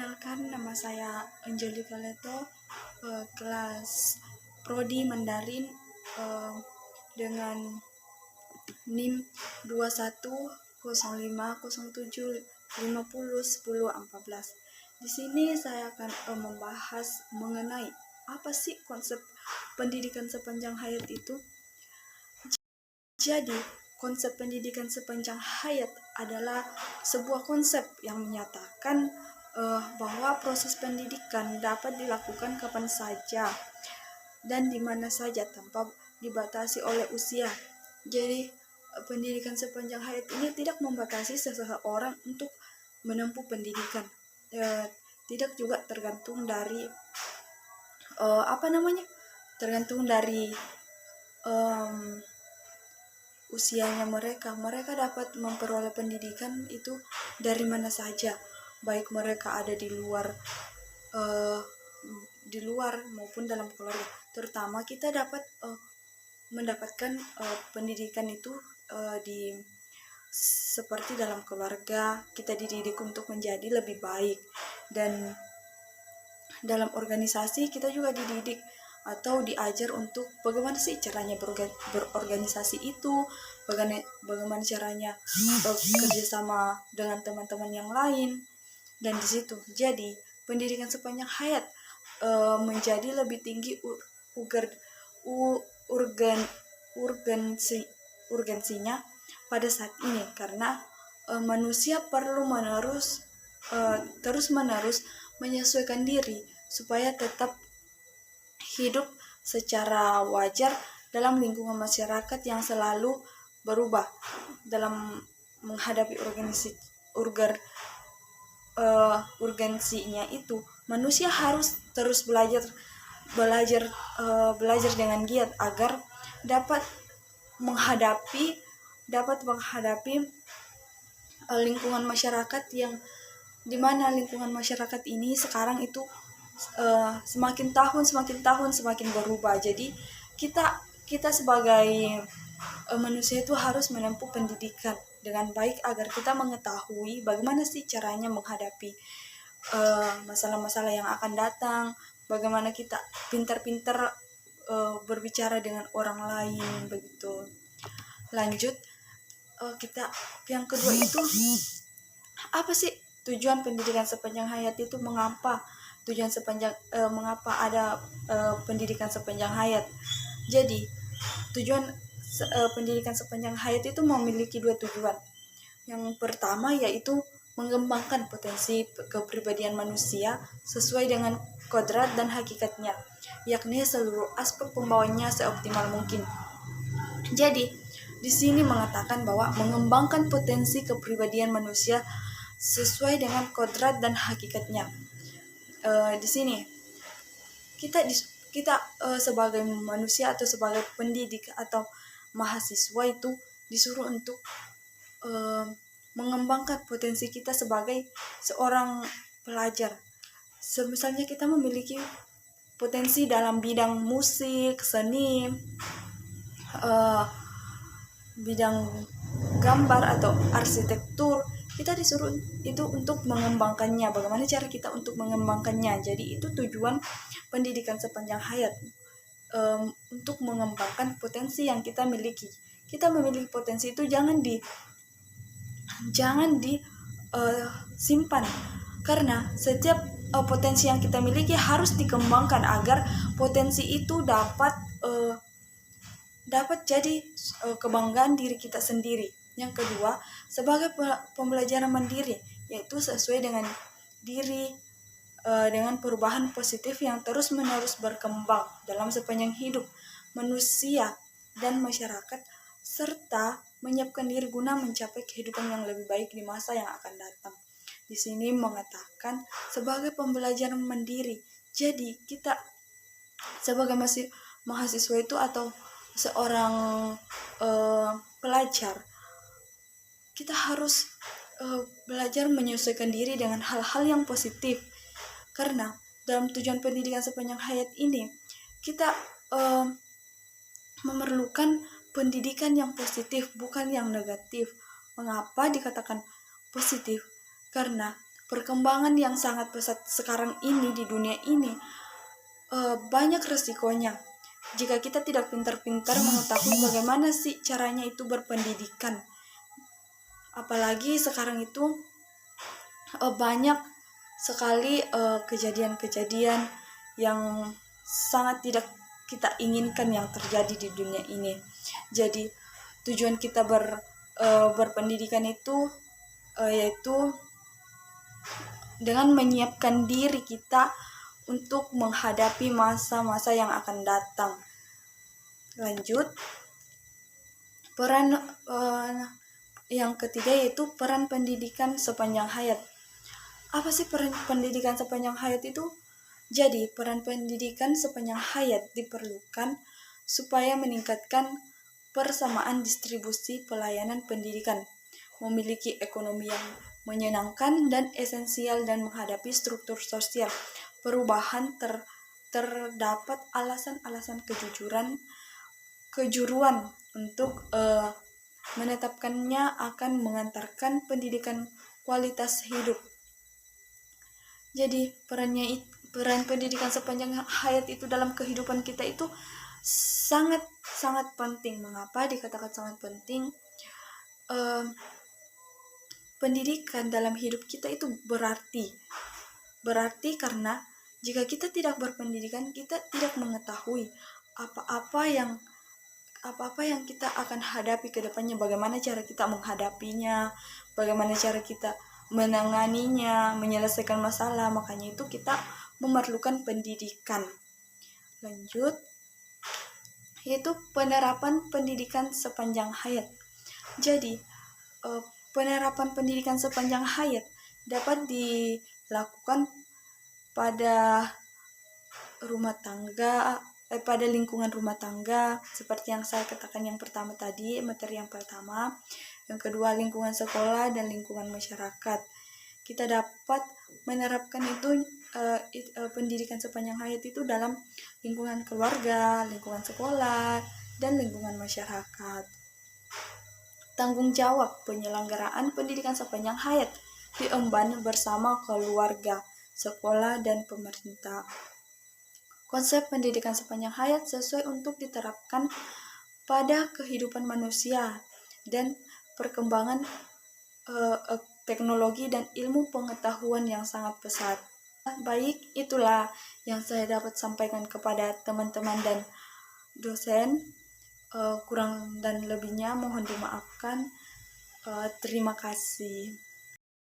Perkenalkan, nama saya Angelika Leto, kelas Prodi Mandarin, dengan NIM 210507501014. Di sini saya akan membahas mengenai apa sih konsep pendidikan sepanjang hayat itu. Jadi, konsep pendidikan sepanjang hayat adalah sebuah konsep yang menyatakan bahwa proses pendidikan dapat dilakukan kapan saja dan di mana saja tanpa dibatasi oleh usia. Jadi, pendidikan sepanjang hayat ini tidak membatasi seseorang untuk menempuh pendidikan. Tidak juga tergantung dari tergantung dari usianya mereka. Mereka dapat memperoleh pendidikan itu dari mana saja, baik mereka ada di luar maupun dalam keluarga. Terutama kita dapat mendapatkan pendidikan itu seperti dalam keluarga. Kita dididik untuk menjadi lebih baik, dan dalam organisasi kita juga dididik atau diajar untuk bagaimana sih caranya berorganisasi itu, bagaimana caranya kerjasama dengan teman-teman yang lain, dan di situ. Jadi pendidikan sepanjang hayat menjadi lebih tinggi urgensinya pada saat ini, karena manusia perlu terus-menerus menyesuaikan diri supaya tetap hidup secara wajar dalam lingkungan masyarakat yang selalu berubah. Dalam menghadapi urgensinya itu, manusia harus terus belajar dengan giat agar dapat menghadapi lingkungan masyarakat, yang dimana lingkungan masyarakat ini sekarang itu semakin tahun semakin berubah. Jadi kita sebagai manusia itu harus menempuh pendidikan dengan baik agar kita mengetahui bagaimana sih caranya menghadapi masalah-masalah yang akan datang, bagaimana kita pintar-pintar berbicara dengan orang lain, begitu. Lanjut, kita yang kedua itu, apa sih tujuan pendidikan sepanjang hayat itu? Mengapa ada pendidikan sepanjang hayat? Jadi tujuan pendidikan sepanjang hayat itu memiliki dua tujuan. Yang pertama yaitu mengembangkan potensi kepribadian manusia sesuai dengan kodrat dan hakikatnya, yakni seluruh aspek pembawanya seoptimal mungkin. Jadi di sini mengatakan bahwa mengembangkan potensi kepribadian manusia sesuai dengan kodrat dan hakikatnya. Di sini kita sebagai manusia atau sebagai pendidik atau mahasiswa itu disuruh untuk mengembangkan potensi kita sebagai seorang pelajar. Misalnya kita memiliki potensi dalam bidang musik, seni, bidang gambar atau arsitektur, kita disuruh itu untuk mengembangkannya. Bagaimana cara kita untuk mengembangkannya? Jadi itu tujuan pendidikan sepanjang hayat, untuk mengembangkan potensi yang kita miliki. Kita memiliki potensi itu jangan simpan, karena setiap potensi yang kita miliki harus dikembangkan agar potensi itu dapat jadi kebanggaan diri kita sendiri. Yang kedua, sebagai pembelajaran mandiri, yaitu sesuai dengan diri, dengan perubahan positif yang terus-menerus berkembang dalam sepanjang hidup manusia dan masyarakat, serta menyiapkan diri guna mencapai kehidupan yang lebih baik di masa yang akan datang. Di sini mengatakan sebagai pembelajaran mandiri. Jadi kita sebagai mahasiswa itu atau seorang pelajar, kita harus belajar menyesuaikan diri dengan hal-hal yang positif, karena dalam tujuan pendidikan sepanjang hayat ini kita memerlukan pendidikan yang positif, bukan yang negatif. Mengapa dikatakan positif? Karena perkembangan yang sangat pesat sekarang ini di dunia ini, banyak resikonya. Jika kita tidak pintar-pintar mengetahui bagaimana sih caranya itu berpendidikan, apalagi sekarang itu banyak sekali kejadian-kejadian yang sangat tidak kita inginkan yang terjadi di dunia ini. Jadi tujuan kita berpendidikan itu yaitu dengan menyiapkan diri kita untuk menghadapi masa-masa yang akan datang. Lanjut, peran yang ketiga yaitu peran pendidikan sepanjang hayat. Apa sih peran pendidikan sepanjang hayat itu? Jadi, peran pendidikan sepanjang hayat diperlukan supaya meningkatkan persamaan distribusi pelayanan pendidikan, memiliki ekonomi yang menyenangkan dan esensial, dan menghadapi struktur sosial perubahan terdapat alasan-alasan kejuruan untuk menetapkannya akan mengantarkan pendidikan kualitas hidup. Jadi peran pendidikan sepanjang hayat itu dalam kehidupan kita itu sangat penting. Mengapa dikatakan sangat penting? Pendidikan dalam hidup kita itu berarti karena jika kita tidak berpendidikan, kita tidak mengetahui apa-apa yang kita akan hadapi ke depannya, bagaimana cara kita menghadapinya, bagaimana cara kita menanganinya, menyelesaikan masalah. Makanya itu kita memerlukan pendidikan. Lanjut, yaitu penerapan pendidikan sepanjang hayat. Jadi penerapan pendidikan sepanjang hayat dapat dilakukan pada pada lingkungan rumah tangga, seperti yang saya katakan yang pertama tadi, materi yang pertama. Yang kedua, lingkungan sekolah dan lingkungan masyarakat. Kita dapat menerapkan itu pendidikan sepanjang hayat itu dalam lingkungan keluarga, lingkungan sekolah, dan lingkungan masyarakat. Tanggung jawab penyelenggaraan pendidikan sepanjang hayat diemban bersama keluarga, sekolah, dan pemerintah. Konsep pendidikan sepanjang hayat sesuai untuk diterapkan pada kehidupan manusia dan perkembangan teknologi dan ilmu pengetahuan yang sangat pesat. Baik, itulah yang saya dapat sampaikan kepada teman-teman dan dosen. Kurang dan lebihnya mohon dimaafkan. Terima kasih.